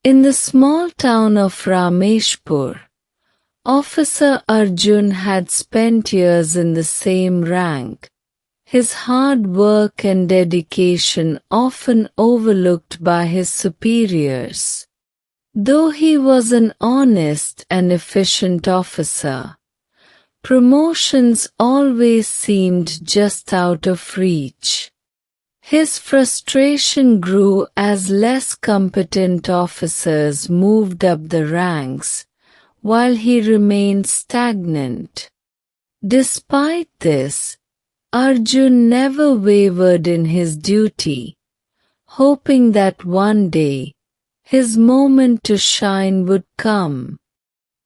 In the small town of Rameshpur, Officer Arjun had spent years in the same rank, his hard work and dedication often overlooked by his superiors. Though he was an honest and efficient officer, promotions always seemed just out of reach. His frustration grew as less competent officers moved up the ranks, while he remained stagnant. Despite this, Arjun never wavered in his duty, hoping that one day, his moment to shine would come.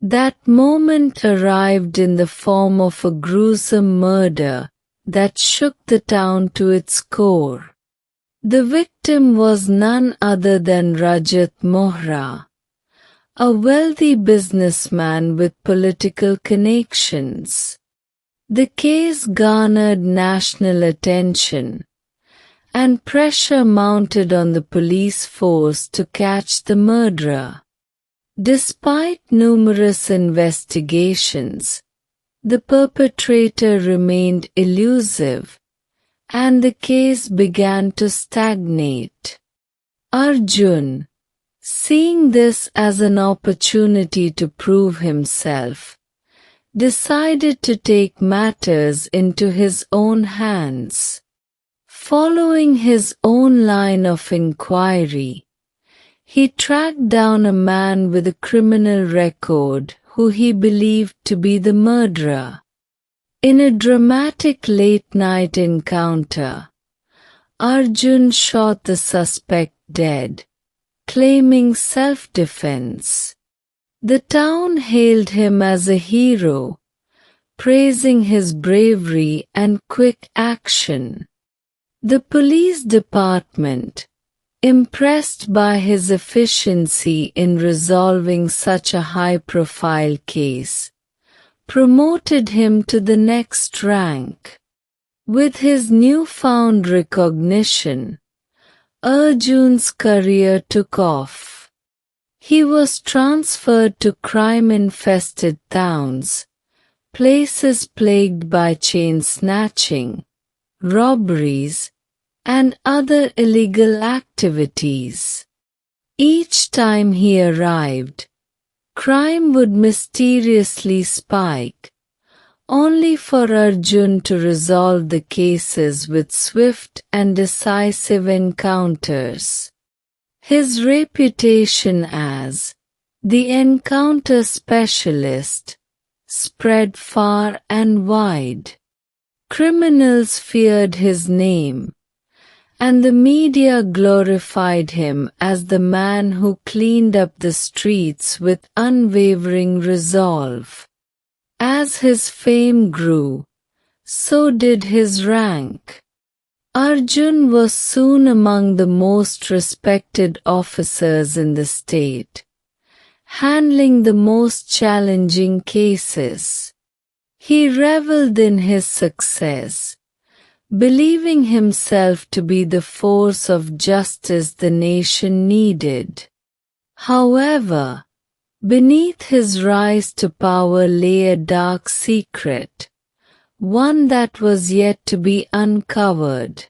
That moment arrived in the form of a gruesome murder that shook the town to its core. The victim was none other than Rajat Mohra, a wealthy businessman with political connections. The case garnered national attention, and pressure mounted on the police force to catch the murderer. Despite numerous investigations, the perpetrator remained elusive, and the case began to stagnate. Arjun, seeing this as an opportunity to prove himself, decided to take matters into his own hands. Following his own line of inquiry, he tracked down a man with a criminal record who he believed to be the murderer. In a dramatic late-night encounter, Arjun shot the suspect dead, claiming self-defense. The town hailed him as a hero, praising his bravery and quick action. The police department, impressed by his efficiency in resolving such a high-profile case, promoted him to the next rank. With his newfound recognition, Arjun's career took off. He was transferred to crime-infested towns, places plagued by chain snatching, robberies, and other illegal activities. Each time he arrived, crime would mysteriously spike, only for Arjun to resolve the cases with swift and decisive encounters. His reputation as the encounter specialist spread far and wide. Criminals feared his name, and the media glorified him as the man who cleaned up the streets with unwavering resolve. As his fame grew, so did his rank. Arjun was soon among the most respected officers in the state, handling the most challenging cases. He reveled in his success, believing himself to be the force of justice the nation needed. However, beneath his rise to power lay a dark secret, one that was yet to be uncovered.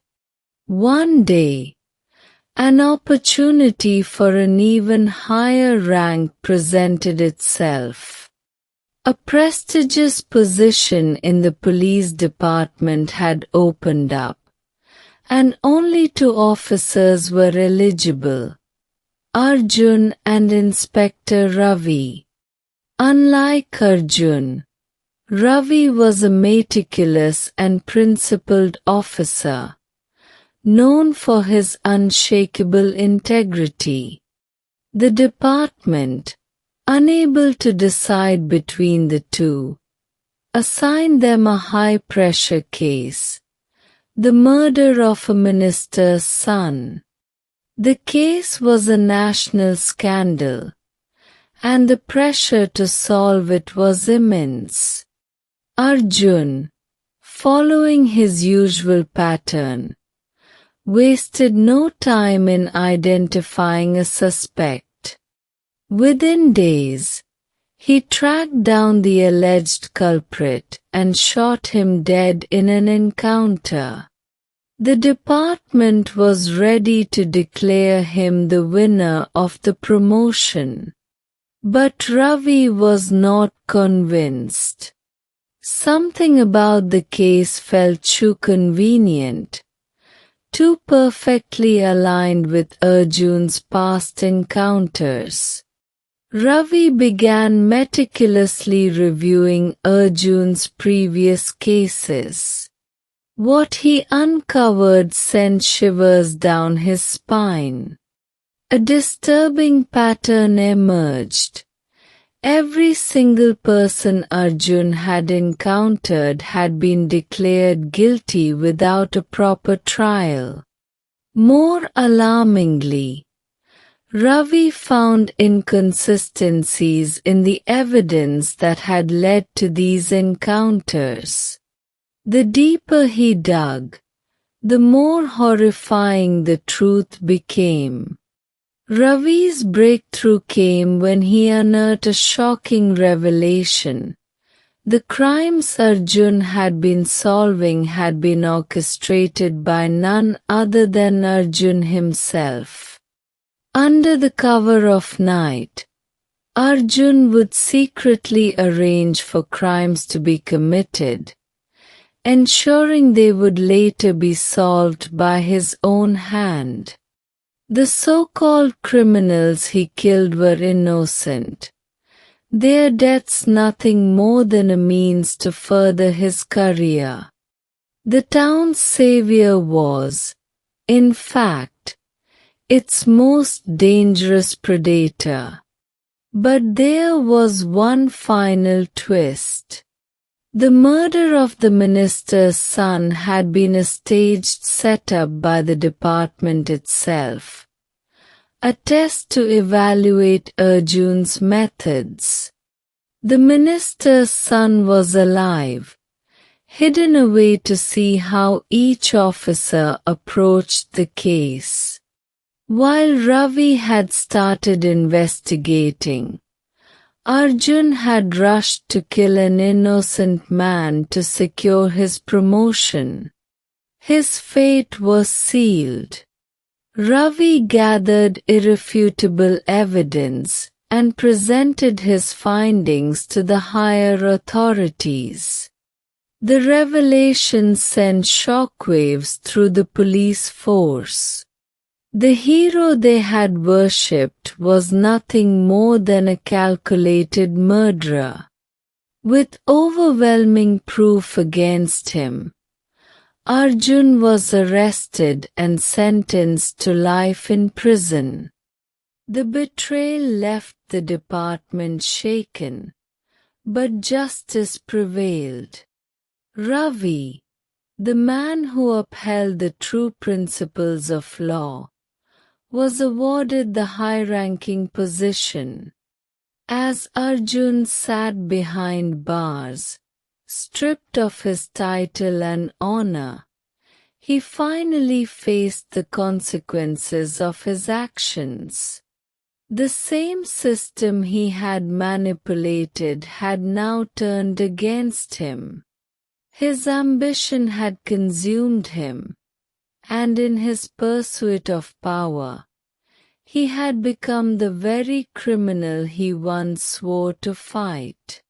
One day, an opportunity for an even higher rank presented itself. A prestigious position in the police department had opened up, and only two officers were eligible: Arjun and Inspector Ravi. Unlike Arjun, Ravi was a meticulous and principled officer, known for his unshakable integrity. The department, unable to decide between the two, assigned them a high-pressure case: the murder of a minister's son. The case was a national scandal, and the pressure to solve it was immense. Arjun, following his usual pattern, wasted no time in identifying a suspect. Within days, he tracked down the alleged culprit and shot him dead in an encounter. The department was ready to declare him the winner of the promotion. But Ravi was not convinced. Something about the case felt too convenient, too perfectly aligned with Arjun's past encounters. Ravi began meticulously reviewing Arjun's previous cases. What he uncovered sent shivers down his spine. A disturbing pattern emerged. Every single person Arjun had encountered had been declared guilty without a proper trial. More alarmingly, Ravi found inconsistencies in the evidence that had led to these encounters. The deeper he dug, the more horrifying the truth became. Ravi's breakthrough came when he unearthed a shocking revelation. The crimes Arjun had been solving had been orchestrated by none other than Arjun himself. Under the cover of night, Arjun would secretly arrange for crimes to be committed, ensuring they would later be solved by his own hand. The so-called criminals he killed were innocent, their deaths nothing more than a means to further his career. The town's savior was, in fact, its most dangerous predator. But there was one final twist. The murder of the minister's son had been a staged setup by the department itself, a test to evaluate Arjun's methods. The minister's son was alive, hidden away to see how each officer approached the case. While Ravi had started investigating, Arjun had rushed to kill an innocent man to secure his promotion. His fate was sealed. Ravi gathered irrefutable evidence and presented his findings to the higher authorities. The revelation sent shockwaves through the police force. The hero they had worshipped was nothing more than a calculated murderer. With overwhelming proof against him, Arjun was arrested and sentenced to life in prison. The betrayal left the department shaken, but justice prevailed. Ravi, the man who upheld the true principles of law, was awarded the high-ranking position. As Arjun sat behind bars, stripped of his title and honor, he finally faced the consequences of his actions. The same system he had manipulated had now turned against him. His ambition had consumed him, and in his pursuit of power, he had become the very criminal he once swore to fight.